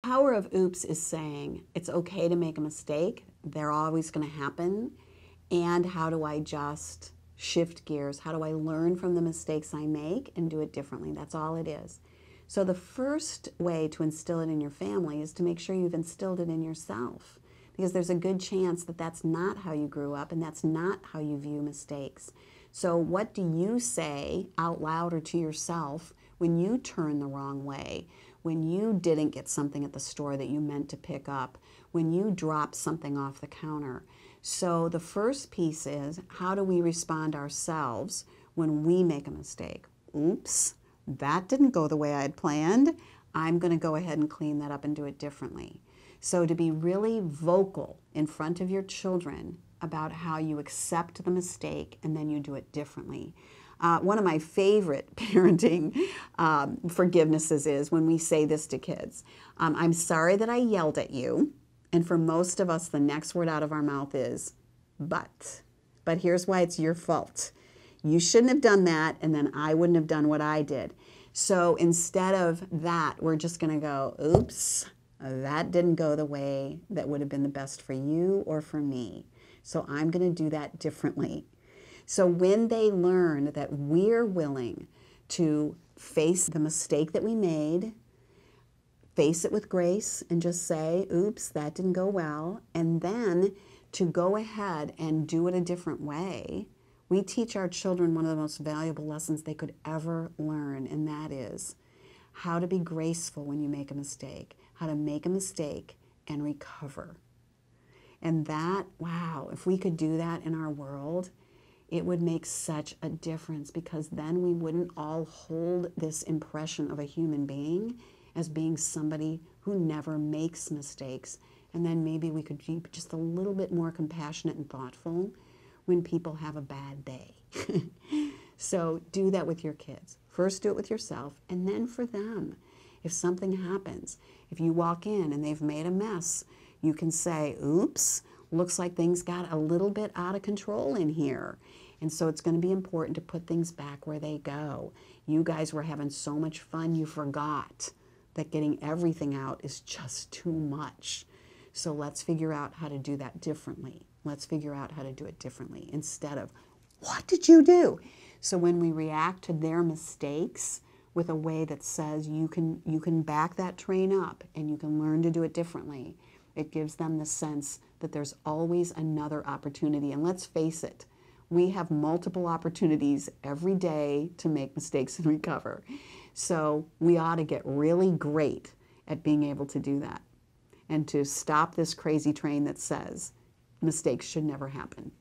power of oops is saying it's okay to make a mistake. They're always going to happen. And how do I just shift gears? How do I learn from the mistakes I make and do it differently? That's all it is. So the first way to instill it in your family is to make sure you've instilled it in yourself, because there's a good chance that that's not how you grew up and that's not how you view mistakes. So what do you say out loud or to yourself when you turn the wrong way, when you didn't get something at the store that you meant to pick up, when you drop something off the counter? So the first piece is, how do we respond ourselves when we make a mistake? Oops, that didn't go the way I had planned. I'm going to go ahead and clean that up and do it differently. So to be really vocal in front of your children about how you accept the mistake and then you do it differently. One of my favorite parenting forgivenesses is when we say this to kids. I'm sorry that I yelled at you. And for most of us, the next word out of our mouth is, but. But here's why it's your fault. You shouldn't have done that, and then I wouldn't have done what I did. So instead of that, we're just going to go, oops, that didn't go the way that would have been the best for you or for me. So I'm going to do that differently. So when they learn that we're willing to face the mistake that we made, face it with grace and just say, oops, that didn't go well, and then to go ahead and do it a different way, we teach our children one of the most valuable lessons they could ever learn, and that is how to be graceful when you make a mistake, how to make a mistake and recover. And that, wow, if we could do that in our world, it would make such a difference, because then we wouldn't all hold this impression of a human being as being somebody who never makes mistakes. And then maybe we could be just a little bit more compassionate and thoughtful when people have a bad day. So do that with your kids. First do it with yourself, and then for them. If something happens, if you walk in and they've made a mess, you can say, oops, looks like things got a little bit out of control in here. And so it's going to be important to put things back where they go. You guys were having so much fun, you forgot that getting everything out is just too much. So let's figure out how to do that differently. Let's figure out how to do it differently instead of, what did you do? So when we react to their mistakes with a way that says you can back that train up and you can learn to do it differently, it gives them the sense that there's always another opportunity. And let's face it, we have multiple opportunities every day to make mistakes and recover. So we ought to get really great at being able to do that and to stop this crazy train that says mistakes should never happen.